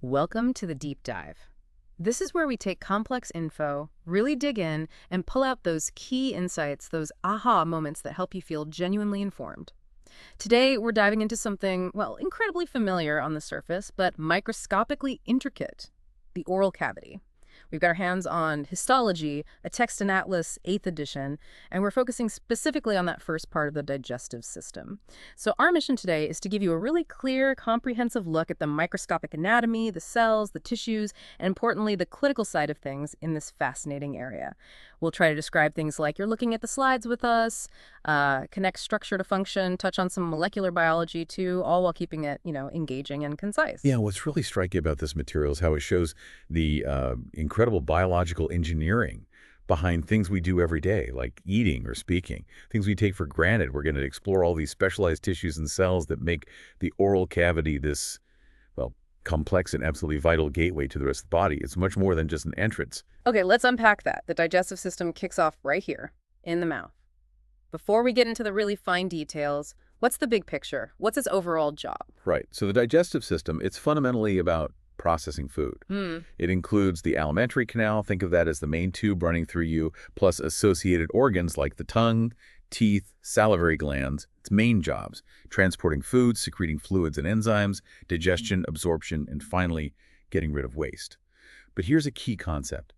Welcome to the deep dive. This is where we take complex info, really dig in, and pull out those key insights, those aha moments that help you feel genuinely informed. Today, we're diving into something, well, incredibly familiar on the surface, but microscopically intricate: the oral cavity. We've got our hands on Histology, a text and atlas 8th edition, and we're focusing specifically on that first part of the digestive system. So our mission today is to give you a really clear, comprehensive look at the microscopic anatomy, the cells, the tissues, and importantly, the clinical side of things in this fascinating area. We'll try to describe things like you're looking at the slides with us, connect structure to function, touch on some molecular biology too, all while keeping it, engaging and concise. Yeah, what's really striking about this material is how it shows the incredible biological engineering behind things we do every day, like eating or speaking, things we take for granted. We're going to explore all these specialized tissues and cells that make the oral cavity this, well, complex and absolutely vital gateway to the rest of the body. It's much more than just an entrance. Okay, let's unpack that. The digestive system kicks off right here, in the mouth. Before we get into the really fine details, what's the big picture? What's its overall job? Right. So the digestive system, it's fundamentally about processing food. It includes the alimentary canal. Think of that as the main tube running through you, plus associated organs like the tongue, teeth, salivary glands. Its main jobs: transporting food, secreting fluids and enzymes, digestion, absorption, and finally, getting rid of waste. But here's a key concept.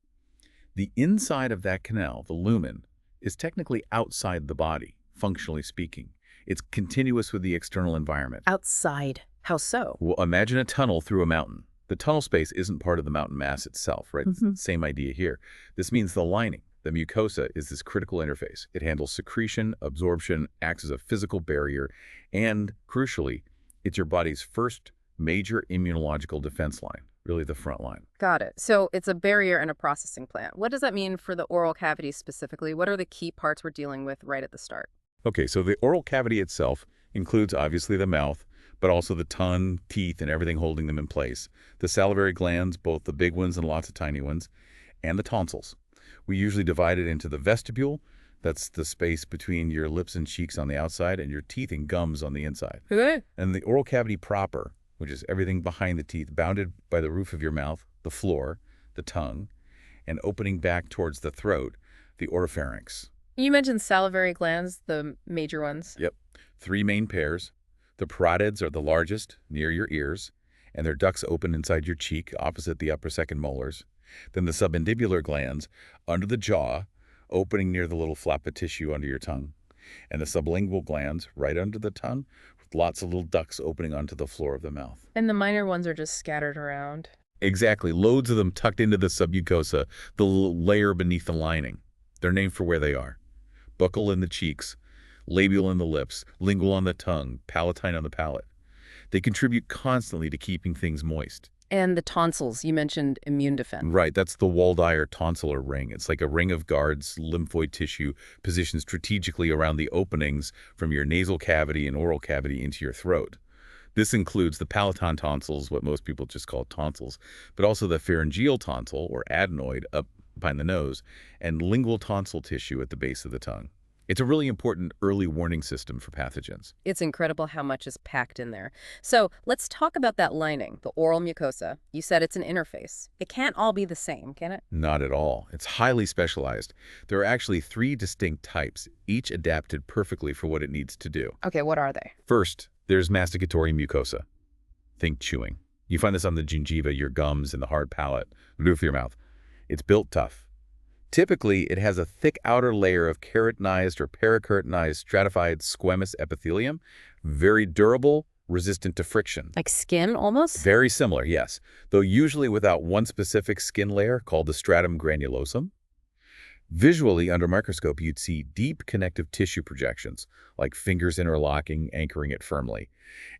The inside of that canal, the lumen, is technically outside the body, functionally speaking. It's continuous with the external environment. Outside. How so? Well, imagine a tunnel through a mountain. The tunnel space isn't part of the mountain mass itself, right? Same idea here. This means the lining, the mucosa, is this critical interface. It handles secretion, absorption, acts as a physical barrier, and, crucially, it's your body's first major immunological defense line, really the front line. Got it. So it's a barrier and a processing plant. What does that mean for the oral cavity specifically? What are the key parts we're dealing with right at the start? Okay, so the oral cavity itself includes obviously the mouth, but also the tongue, teeth, and everything holding them in place. The salivary glands, both the big ones and lots of tiny ones, and the tonsils. We usually divide it into the vestibule. That's the space between your lips and cheeks on the outside and your teeth and gums on the inside. Okay. And the oral cavity proper, which is everything behind the teeth, bounded by the roof of your mouth, the floor, the tongue, and opening back towards the throat, the oropharynx. You mentioned salivary glands, the major ones. Yep. 3 main pairs. The parotids are the largest, near your ears, and their ducts open inside your cheek, opposite the upper second molars. Then the submandibular glands, under the jaw, opening near the little flap of tissue under your tongue. And the sublingual glands, right under the tongue, with lots of little ducts opening onto the floor of the mouth. And the minor ones are just scattered around. Exactly. Loads of them tucked into the submucosa, the layer beneath the lining. They're named for where they are. Buccal in the cheeks, labial in the lips, lingual on the tongue, palatine on the palate. They contribute constantly to keeping things moist. And the tonsils, you mentioned immune defense. Right, that's the Waldeyer tonsillar ring. It's like a ring of guards, lymphoid tissue, positioned strategically around the openings from your nasal cavity and oral cavity into your throat. This includes the palatine tonsils, what most people just call tonsils, but also the pharyngeal tonsil, or adenoid, up behind the nose, and lingual tonsil tissue at the base of the tongue. It's a really important early warning system for pathogens. It's incredible how much is packed in there. So let's talk about that lining, the oral mucosa. You said it's an interface. It can't all be the same, can it? Not at all. It's highly specialized. There are actually 3 distinct types, each adapted perfectly for what it needs to do. Okay, what are they? First, there's masticatory mucosa. Think chewing. You find this on the gingiva, your gums, and the hard palate, the roof of your mouth. It's built tough. Typically, it has a thick outer layer of keratinized or perikeratinized stratified squamous epithelium, very durable, resistant to friction. Like skin, almost? Very similar, yes, though usually without one specific skin layer called the stratum granulosum. Visually, under microscope, you'd see deep connective tissue projections, like fingers interlocking, anchoring it firmly.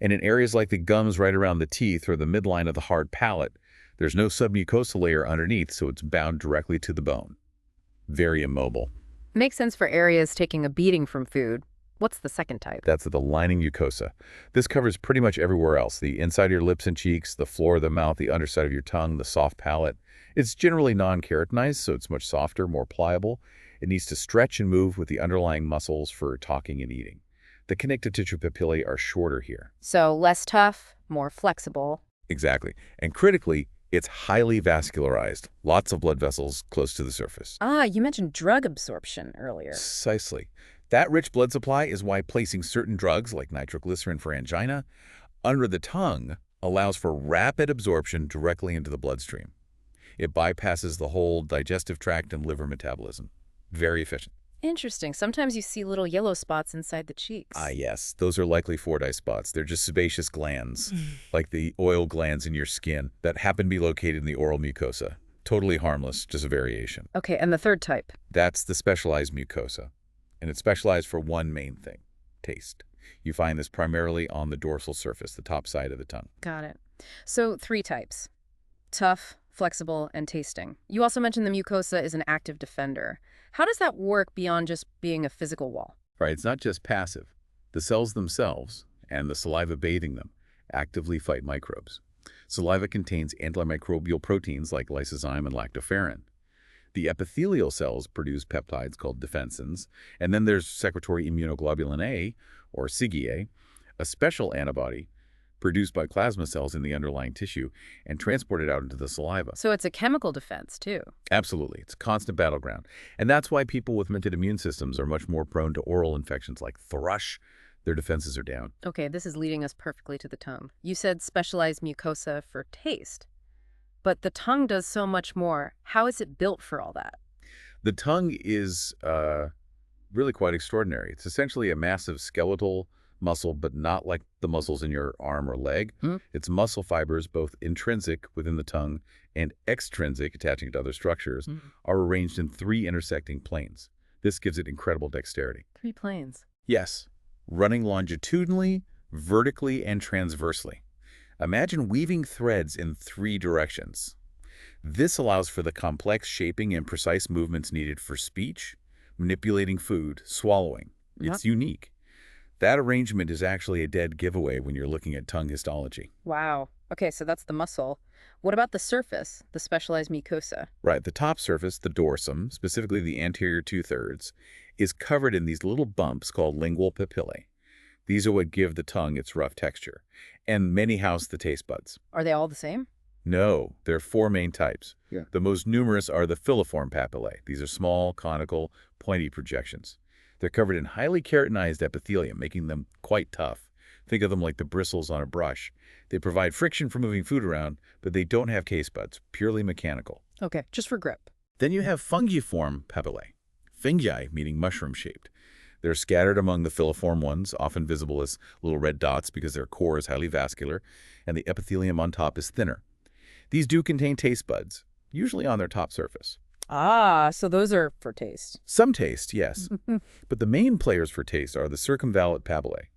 And in areas like the gums right around the teeth or the midline of the hard palate, there's no submucosal layer underneath, so it's bound directly to the bone. Very immobile. Makes sense for areas taking a beating from food. What's the second type? That's the lining mucosa. This covers pretty much everywhere else: the inside of your lips and cheeks, the floor of the mouth, the underside of your tongue, the soft palate. It's generally non-keratinized, so it's much softer, more pliable. It needs to stretch and move with the underlying muscles for talking and eating. The connective tissue papillae are shorter here. So less tough, more flexible. Exactly. And critically, it's highly vascularized. Lots of blood vessels close to the surface. Ah, you mentioned drug absorption earlier. Precisely. That rich blood supply is why placing certain drugs, like nitroglycerin for angina, under the tongue allows for rapid absorption directly into the bloodstream. It bypasses the whole digestive tract and liver metabolism. Very efficient. Interesting. Sometimes you see little yellow spots inside the cheeks. Ah, yes. Those are likely Fordyce spots. They're just sebaceous glands, like the oil glands in your skin that happen to be located in the oral mucosa. Totally harmless, just a variation. Okay, and the third type? That's the specialized mucosa, and it's specialized for one main thing, taste. You find this primarily on the dorsal surface, the top side of the tongue. Got it. So 3 types: tough, flexible, and tasting. You also mentioned the mucosa is an active defender. How does that work beyond just being a physical wall? Right, it's not just passive. The cells themselves, and the saliva bathing them, actively fight microbes. Saliva contains antimicrobial proteins like lysozyme and lactoferrin. The epithelial cells produce peptides called defensins, and then there's secretory immunoglobulin A, or SIGA, a special antibody produced by plasma cells in the underlying tissue and transported out into the saliva. So it's a chemical defense, too. Absolutely. It's a constant battleground. And that's why people with limited immune systems are much more prone to oral infections like thrush. Their defenses are down. Okay, this is leading us perfectly to the tongue. You said specialized mucosa for taste. But the tongue does so much more. How is it built for all that? The tongue is really quite extraordinary. It's essentially a massive skeletal muscle, but not like the muscles in your arm or leg. It's muscle fibers, both intrinsic within the tongue and extrinsic, attaching to other structures, are arranged in 3 intersecting planes. This gives it incredible dexterity. 3 planes. Yes, running longitudinally, vertically, and transversely. Imagine weaving threads in 3 directions. This allows for the complex shaping and precise movements needed for speech, manipulating food, swallowing. It's unique. That arrangement is actually a dead giveaway when you're looking at tongue histology. Wow. Okay, so that's the muscle. What about the surface, the specialized mucosa? Right, the top surface, the dorsum, specifically the anterior 2/3, is covered in these little bumps called lingual papillae. These are what give the tongue its rough texture, and many house the taste buds. Are they all the same? No, there are 4 main types. The most numerous are the filiform papillae. These are small, conical, pointy projections. They're covered in highly keratinized epithelium, making them quite tough. Think of them like the bristles on a brush. They provide friction for moving food around, but they don't have taste buds, purely mechanical. Okay, just for grip. Then you have fungiform papillae. Fungi, meaning mushroom-shaped. They're scattered among the filiform ones, often visible as little red dots because their core is highly vascular, and the epithelium on top is thinner. These do contain taste buds, usually on their top surface. Ah, so those are for taste. Some taste, yes. But the main players for taste are the circumvallate papillae.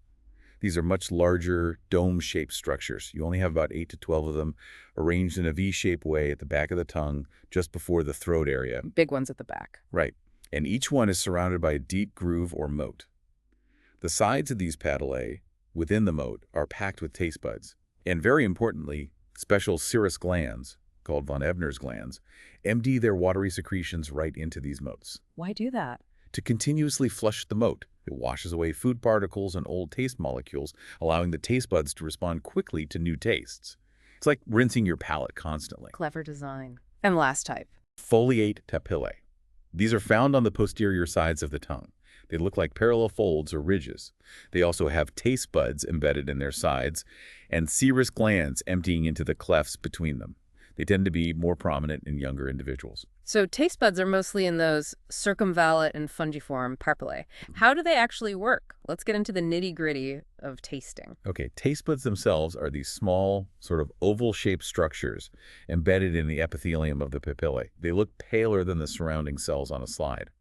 These are much larger, dome-shaped structures. You only have about 8 to 12 of them, arranged in a V-shaped way at the back of the tongue, just before the throat area. Big ones at the back. Right. And each one is surrounded by a deep groove or moat. The sides of these papillae, within the moat, are packed with taste buds. And very importantly, special serous glands, called von Ebner's glands, empty their watery secretions right into these moats. Why do that? To continuously flush the moat. It washes away food particles and old taste molecules, allowing the taste buds to respond quickly to new tastes. It's like rinsing your palate constantly. Clever design. And last type. Foliate papillae. These are found on the posterior sides of the tongue. They look like parallel folds or ridges. They also have taste buds embedded in their sides and serous glands emptying into the clefts between them. They tend to be more prominent in younger individuals. So taste buds are mostly in those circumvallate and fungiform papillae. How do they actually work? Let's get into the nitty-gritty of tasting. Okay, taste buds themselves are these small, sort of oval-shaped structures embedded in the epithelium of the papillae. They look paler than the surrounding cells on a slide.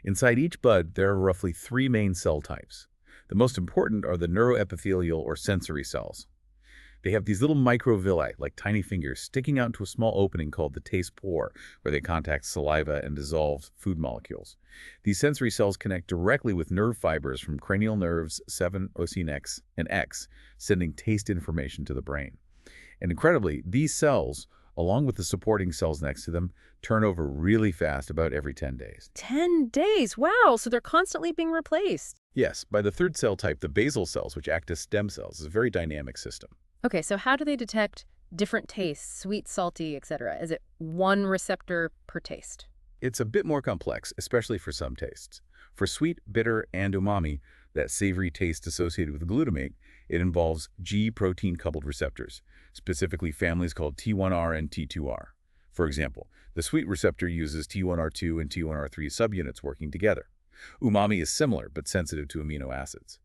Inside each bud, there are roughly 3 main cell types. The most important are the neuroepithelial or sensory cells. They have these little microvilli, like tiny fingers, sticking out into a small opening called the taste pore, where they contact saliva and dissolved food molecules. These sensory cells connect directly with nerve fibers from cranial nerves 7, osine X, and X, sending taste information to the brain. And incredibly, these cells, along with the supporting cells next to them, turn over really fast about every 10 days. 10 days? Wow, so they're constantly being replaced. Yes, by the 3rd cell type, the basal cells, which act as stem cells, is a very dynamic system. Okay, so how do they detect different tastes, sweet, salty, etc.? Is it one receptor per taste? It's a bit more complex, especially for some tastes. For sweet, bitter, and umami, that savory taste associated with glutamate, it involves G protein-coupled receptors, specifically families called T1R and T2R. For example, the sweet receptor uses T1R2 and T1R3 subunits working together. Umami is similar, but sensitive to amino acids.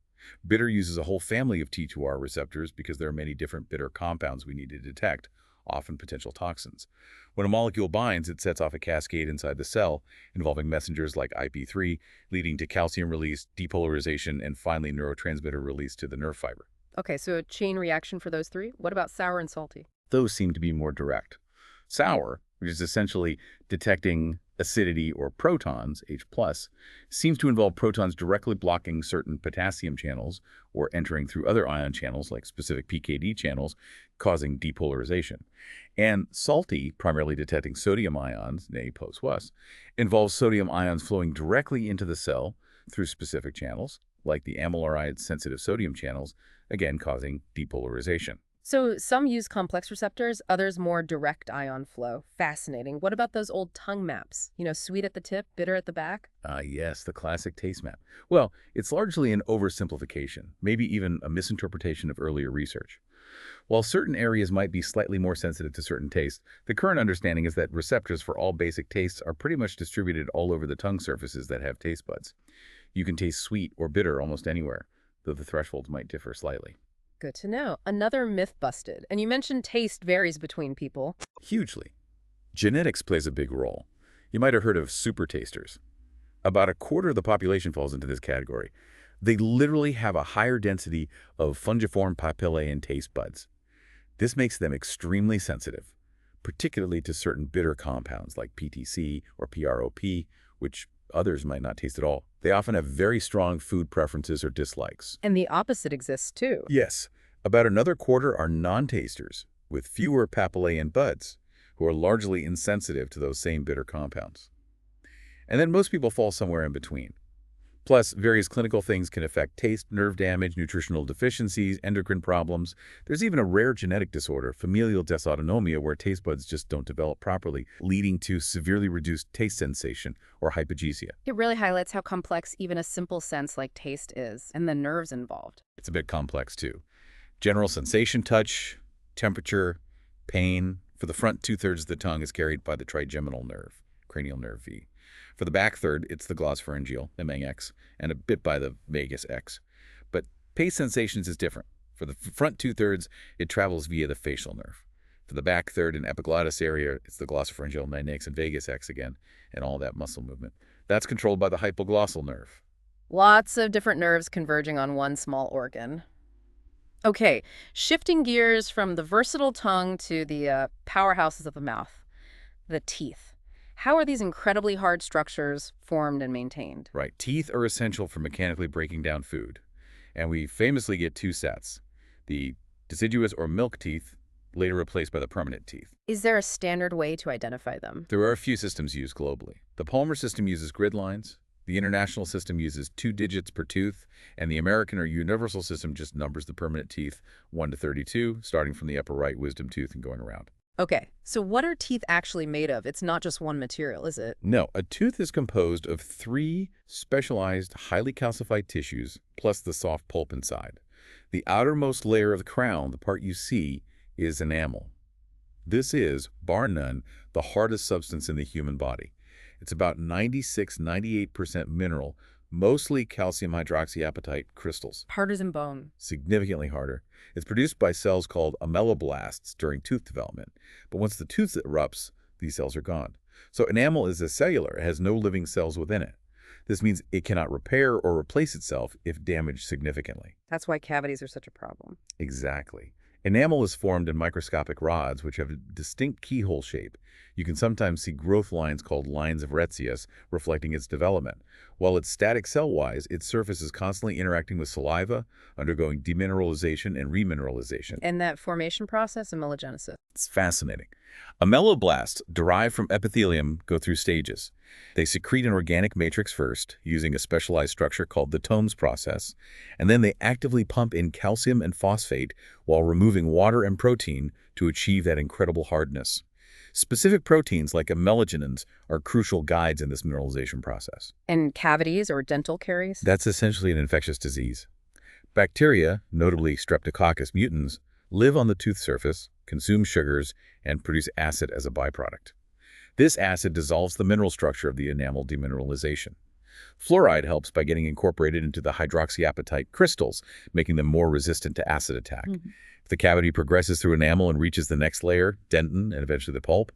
Bitter uses a whole family of T2R receptors because there are many different bitter compounds we need to detect, often potential toxins. When a molecule binds, it sets off a cascade inside the cell, involving messengers like IP3, leading to calcium release, depolarization, and finally neurotransmitter release to the nerve fiber. Okay, so a chain reaction for those three? What about sour and salty? Those seem to be more direct. Sour, which is essentially detecting acidity or protons, H+, seems to involve protons directly blocking certain potassium channels or entering through other ion channels like specific PKD channels, causing depolarization. And salty, primarily detecting sodium ions, nay post-was, involves sodium ions flowing directly into the cell through specific channels, like the amiloride-sensitive sodium channels, again causing depolarization. So some use complex receptors, others more direct ion flow. Fascinating. What about those old tongue maps? You know, sweet at the tip, bitter at the back? Yes, the classic taste map. Well, it's largely an oversimplification, maybe even a misinterpretation of earlier research. While certain areas might be slightly more sensitive to certain tastes, the current understanding is that receptors for all basic tastes are pretty much distributed all over the tongue surfaces that have taste buds. You can taste sweet or bitter almost anywhere, though the thresholds might differ slightly. Good to know. Another myth busted. And you mentioned taste varies between people. Hugely. Genetics plays a big role. You might have heard of super tasters. About a quarter of the population falls into this category. They literally have a higher density of fungiform papillae and taste buds. This makes them extremely sensitive, particularly to certain bitter compounds like PTC or PROP, which others might not taste at all. They often have very strong food preferences or dislikes. And the opposite exists too. Yes, about another quarter are non-tasters, with fewer papillae and buds, who are largely insensitive to those same bitter compounds. And then most people fall somewhere in between. Plus, various clinical things can affect taste, nerve damage, nutritional deficiencies, endocrine problems. There's even a rare genetic disorder, familial dysautonomia, where taste buds just don't develop properly, leading to severely reduced taste sensation or hypogeusia. It really highlights how complex even a simple sense like taste is, and the nerves involved. It's a bit complex, too. General sensation, touch, temperature, pain. For the front two-thirds of the tongue is carried by the trigeminal nerve, cranial nerve V. For the back third, it's the glossopharyngeal, MAX, and a bit by the vagus X. But taste sensations is different. For the front two-thirds, it travels via the facial nerve. For the back third and epiglottis area, it's the glossopharyngeal, MAX, and vagus X again, and all that muscle movement. That's controlled by the hypoglossal nerve. Lots of different nerves converging on one small organ. Okay, shifting gears from the versatile tongue to the powerhouses of the mouth, the teeth. How are these incredibly hard structures formed and maintained? Right. Teeth are essential for mechanically breaking down food. And we famously get two sets. The deciduous or milk teeth, later replaced by the permanent teeth. Is there a standard way to identify them? There are a few systems used globally. The Palmer system uses grid lines. The international system uses 2 digits per tooth. And the American or universal system just numbers the permanent teeth 1 to 32, starting from the upper right wisdom tooth and going around. Okay, so what are teeth actually made of? It's not just one material, is it? No, a tooth is composed of 3 specialized, highly calcified tissues, plus the soft pulp inside. The outermost layer of the crown, the part you see, is enamel. This is, bar none, the hardest substance in the human body. It's about 96–98% mineral, mostly calcium hydroxyapatite crystals. Harder than bone. Significantly harder. It's produced by cells called ameloblasts during tooth development. But once the tooth erupts, these cells are gone. So enamel is acellular. It has no living cells within it. This means it cannot repair or replace itself if damaged significantly. That's why cavities are such a problem. Exactly. Enamel is formed in microscopic rods, which have a distinct keyhole shape. You can sometimes see growth lines called lines of Retzius reflecting its development. While it's static cell-wise, its surface is constantly interacting with saliva, undergoing demineralization and remineralization. And that formation process, amelogenesis. It's fascinating. Ameloblasts, derived from epithelium, go through stages. They secrete an organic matrix first, using a specialized structure called the Tomes process, and then they actively pump in calcium and phosphate while removing water and protein to achieve that incredible hardness. Specific proteins like amelogenins are crucial guides in this mineralization process. And cavities or dental caries? That's essentially an infectious disease. Bacteria, notably Streptococcus mutans, live on the tooth surface, consume sugars, and produce acid as a byproduct. This acid dissolves the mineral structure of the enamel demineralization. Fluoride helps by getting incorporated into the hydroxyapatite crystals, making them more resistant to acid attack. If the cavity progresses through enamel and reaches the next layer, dentin, and eventually the pulp,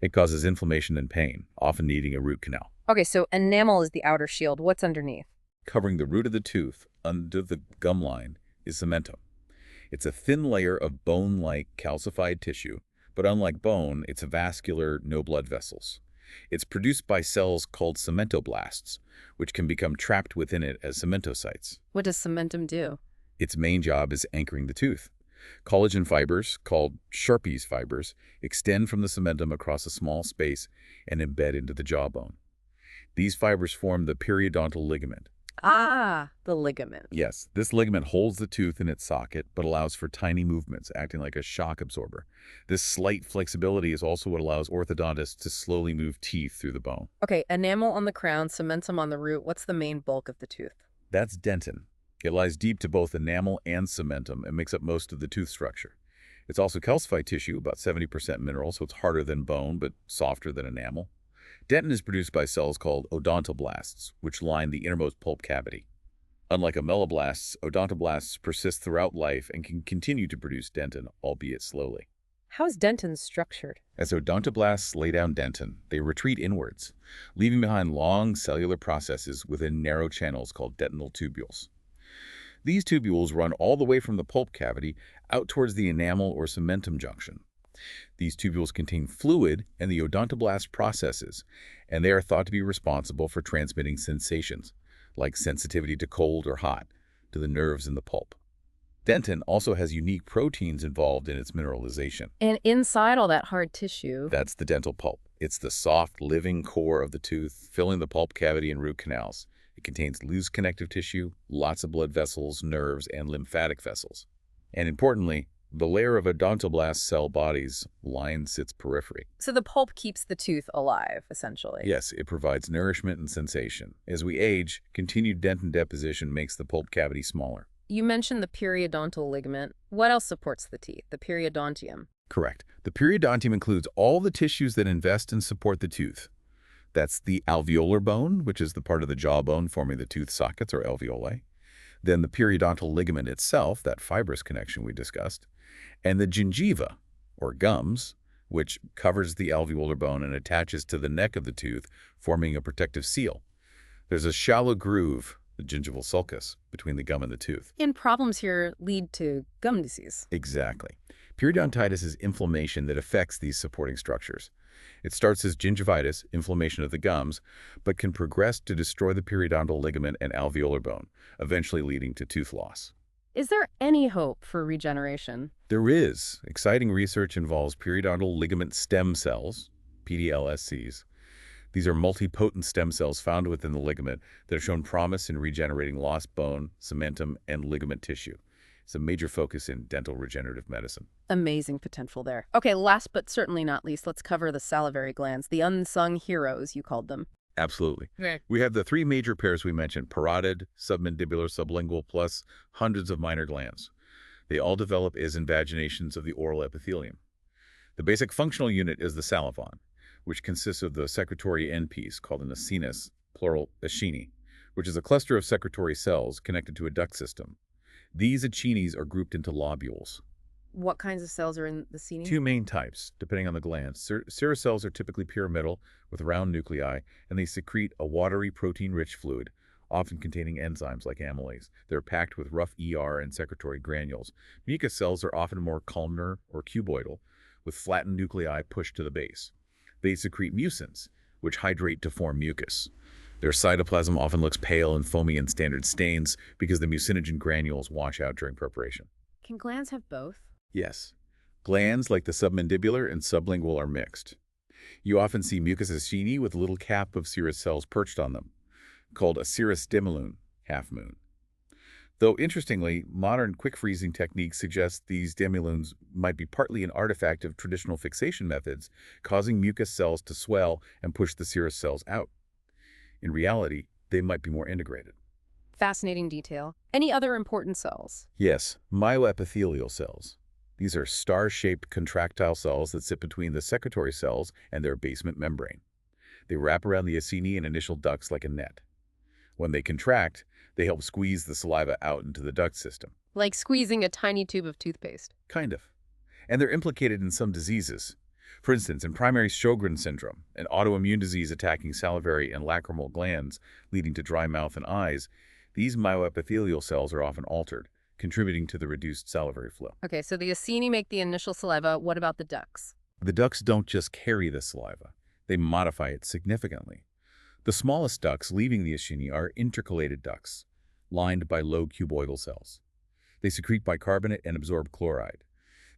it causes inflammation and pain, often needing a root canal. Okay, so enamel is the outer shield. What's underneath? Covering the root of the tooth, under the gum line, is cementum. It's a thin layer of bone-like calcified tissue, but unlike bone, it's vascular, no blood vessels. It's produced by cells called cementoblasts, which can become trapped within it as cementocytes. What does cementum do? Its main job is anchoring the tooth. Collagen fibers, called Sharpie's fibers, extend from the cementum across a small space and embed into the jawbone. These fibers form the periodontal ligament. Ah, the ligament. Yes, this ligament holds the tooth in its socket, but allows for tiny movements, acting like a shock absorber. This slight flexibility is also what allows orthodontists to slowly move teeth through the bone. Okay, enamel on the crown, cementum on the root. What's the main bulk of the tooth? That's dentin. It lies deep to both enamel and cementum and makes up most of the tooth structure. It's also calcified tissue, about 70% mineral, so it's harder than bone, but softer than enamel. Dentin is produced by cells called odontoblasts, which line the innermost pulp cavity. Unlike ameloblasts, odontoblasts persist throughout life and can continue to produce dentin, albeit slowly. How is dentin structured? As odontoblasts lay down dentin, they retreat inwards, leaving behind long cellular processes within narrow channels called dentinal tubules. These tubules run all the way from the pulp cavity out towards the enamel or cementum junction. These tubules contain fluid and the odontoblast processes, and they are thought to be responsible for transmitting sensations, like sensitivity to cold or hot, to the nerves in the pulp. Dentin also has unique proteins involved in its mineralization. And inside all that hard tissue... That's the dental pulp. It's the soft, living core of the tooth, filling the pulp cavity and root canals. It contains loose connective tissue, lots of blood vessels, nerves, and lymphatic vessels. And importantly, the layer of odontoblast cell bodies lines its periphery. So the pulp keeps the tooth alive, essentially. Yes, it provides nourishment and sensation. As we age, continued dentin deposition makes the pulp cavity smaller. You mentioned the periodontal ligament. What else supports the teeth? The periodontium. Correct. The periodontium includes all the tissues that invest and support the tooth. That's the alveolar bone, which is the part of the jawbone forming the tooth sockets or alveoli. Then the periodontal ligament itself, that fibrous connection we discussed. And the gingiva, or gums, which covers the alveolar bone and attaches to the neck of the tooth, forming a protective seal. There's a shallow groove, the gingival sulcus, between the gum and the tooth. And problems here lead to gum disease. Exactly. Periodontitis is inflammation that affects these supporting structures. It starts as gingivitis, inflammation of the gums, but can progress to destroy the periodontal ligament and alveolar bone, eventually leading to tooth loss. Is there any hope for regeneration? There is. Exciting research involves periodontal ligament stem cells, PDLSCs. These are multipotent stem cells found within the ligament that have shown promise in regenerating lost bone, cementum, and ligament tissue. It's a major focus in dental regenerative medicine. Amazing potential there. Okay, last but certainly not least, let's cover the salivary glands, the unsung heroes, you called them. Absolutely. Right. We have the three major pairs we mentioned, parotid, submandibular, sublingual, plus hundreds of minor glands. They all develop as invaginations of the oral epithelium. The basic functional unit is the salivon, which consists of the secretory endpiece called an acinus, plural acini, which is a cluster of secretory cells connected to a duct system. These acines are grouped into lobules. What kinds of cells are in the acini? Two main types, depending on the gland. Serous cells are typically pyramidal with round nuclei, and they secrete a watery protein-rich fluid, often containing enzymes like amylase. They're packed with rough ER and secretory granules. Mucus cells are often more columnar or cuboidal, with flattened nuclei pushed to the base. They secrete mucins, which hydrate to form mucus. Their cytoplasm often looks pale and foamy in standard stains because the mucinogen granules wash out during preparation. Can glands have both? Yes. Glands like the submandibular and sublingual are mixed. You often see mucus acini with a little cap of serous cells perched on them, called a serous demilune, half moon. Though, interestingly, modern quick-freezing techniques suggest these demileunes might be partly an artifact of traditional fixation methods, causing mucous cells to swell and push the serous cells out. In reality, they might be more integrated. Fascinating detail. Any other important cells? Yes, myoepithelial cells. These are star-shaped contractile cells that sit between the secretory cells and their basement membrane. They wrap around the acini and initial ducts like a net. When they contract, they help squeeze the saliva out into the duct system. Like squeezing a tiny tube of toothpaste. Kind of. And they're implicated in some diseases. For instance, in primary Sjogren's syndrome, an autoimmune disease attacking salivary and lacrimal glands, leading to dry mouth and eyes, these myoepithelial cells are often altered, contributing to the reduced salivary flow. Okay, so the acini make the initial saliva. What about the ducts? The ducts don't just carry the saliva. They modify it significantly. The smallest ducts leaving the acini are intercalated ducts, lined by low cuboidal cells. They secrete bicarbonate and absorb chloride.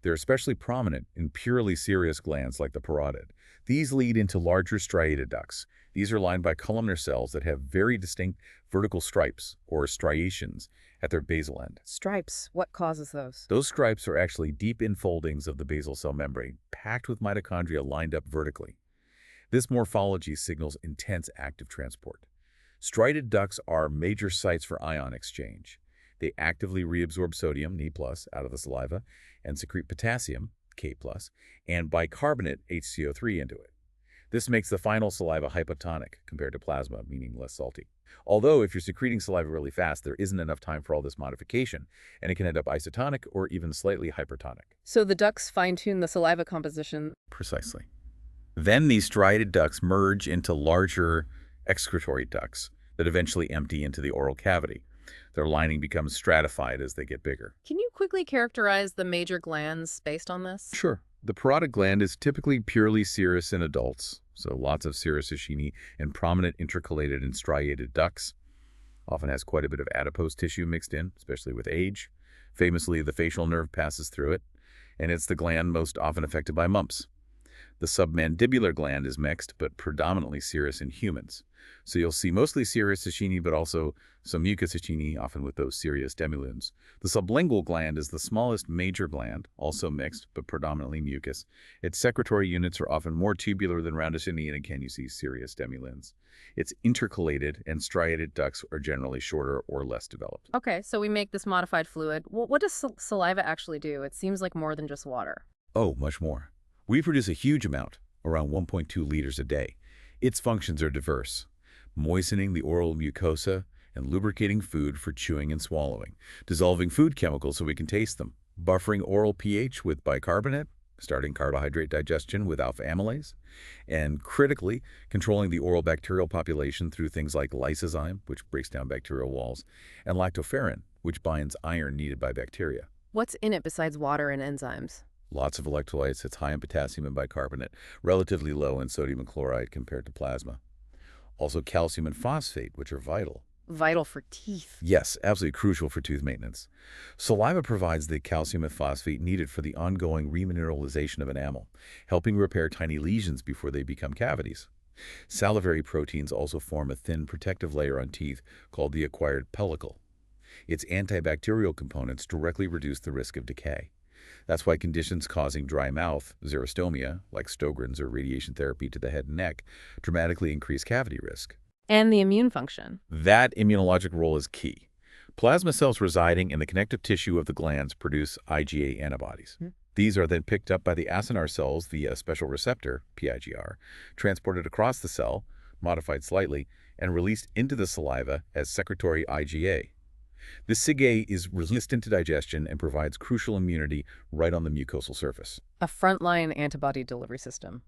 They're especially prominent in purely serous glands like the parotid. These lead into larger striated ducts. These are lined by columnar cells that have very distinct vertical stripes, or striations, at their basal end. Stripes. What causes those? Those stripes are actually deep infoldings of the basal cell membrane, packed with mitochondria lined up vertically. This morphology signals intense active transport. Striated ducts are major sites for ion exchange. They actively reabsorb sodium, Ne+, out of the saliva, and secrete potassium, K+, and bicarbonate, HCO3, into it. This makes the final saliva hypotonic compared to plasma, meaning less salty. Although, if you're secreting saliva really fast, there isn't enough time for all this modification, and it can end up isotonic or even slightly hypertonic. So the ducts fine-tune the saliva composition. Precisely. Then these striated ducts merge into larger excretory ducts that eventually empty into the oral cavity. Their lining becomes stratified as they get bigger. Can you quickly characterize the major glands based on this? Sure. The parotid gland is typically purely serous in adults, so lots of serous acini and prominent intercalated and striated ducts. Often has quite a bit of adipose tissue mixed in, especially with age. Famously, the facial nerve passes through it, and it's the gland most often affected by mumps. The submandibular gland is mixed, but predominantly serous in humans. So you'll see mostly serous acini, but also some mucus acini, often with those serous demileunes. The sublingual gland is the smallest major gland, also mixed, but predominantly mucus. Its secretory units are often more tubular than round acini, and again you see serous demileunes. Its intercalated and striated ducts are generally shorter or less developed. Okay, so we make this modified fluid. What does saliva actually do? It seems like more than just water. Oh, much more. We produce a huge amount, around 1.2 liters a day. Its functions are diverse: moistening the oral mucosa and lubricating food for chewing and swallowing, dissolving food chemicals so we can taste them, buffering oral pH with bicarbonate, starting carbohydrate digestion with alpha amylase, and critically controlling the oral bacterial population through things like lysozyme, which breaks down bacterial walls, and lactoferrin, which binds iron needed by bacteria. What's in it besides water and enzymes? Lots of electrolytes. It's high in potassium and bicarbonate, relatively low in sodium and chloride compared to plasma. Also calcium and phosphate, which are vital. Vital for teeth. Yes, absolutely crucial for tooth maintenance. Saliva provides the calcium and phosphate needed for the ongoing remineralization of enamel, helping repair tiny lesions before they become cavities. Salivary proteins also form a thin protective layer on teeth called the acquired pellicle. Its antibacterial components directly reduce the risk of decay. That's why conditions causing dry mouth, xerostomia, like Sjogren's or radiation therapy to the head and neck, dramatically increase cavity risk. And the immune function. That immunologic role is key. Plasma cells residing in the connective tissue of the glands produce IgA antibodies. These are then picked up by the acinar cells via a special receptor, PIGR, transported across the cell, modified slightly, and released into the saliva as secretory IgA. This SIgA is resistant to digestion and provides crucial immunity right on the mucosal surface. A frontline antibody delivery system.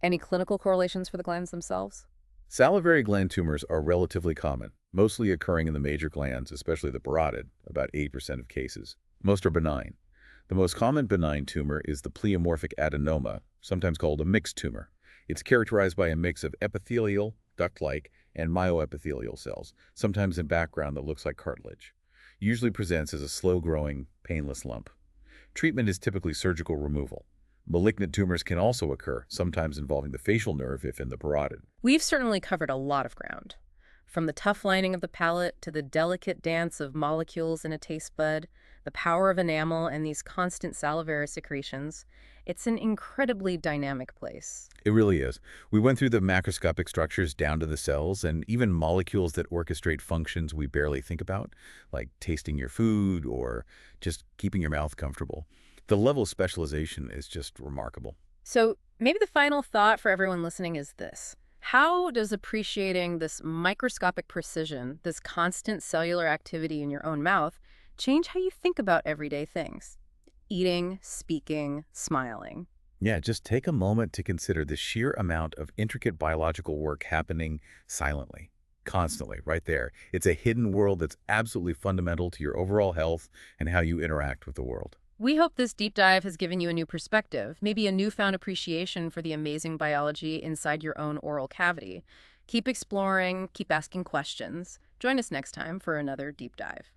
Any clinical correlations for the glands themselves? Salivary gland tumors are relatively common, mostly occurring in the major glands, especially the parotid, about 8% of cases. Most are benign. The most common benign tumor is the pleomorphic adenoma, sometimes called a mixed tumor. It's characterized by a mix of epithelial, duct-like, and myoepithelial cells, sometimes in background that looks like cartilage. Usually presents as a slow-growing, painless lump. Treatment is typically surgical removal. Malignant tumors can also occur, sometimes involving the facial nerve if in the parotid. We've certainly covered a lot of ground. From the tough lining of the palate to the delicate dance of molecules in a taste bud, the power of enamel and these constant salivary secretions, it's an incredibly dynamic place. It really is. We went through the macroscopic structures down to the cells and even molecules that orchestrate functions we barely think about, like tasting your food or just keeping your mouth comfortable. The level of specialization is just remarkable. So maybe the final thought for everyone listening is this. How does appreciating this microscopic precision, this constant cellular activity in your own mouth, change how you think about everyday things? Eating, speaking, smiling. Yeah, just take a moment to consider the sheer amount of intricate biological work happening silently, constantly, right there. It's a hidden world that's absolutely fundamental to your overall health and how you interact with the world. We hope this deep dive has given you a new perspective, maybe a newfound appreciation for the amazing biology inside your own oral cavity. Keep exploring, keep asking questions. Join us next time for another deep dive.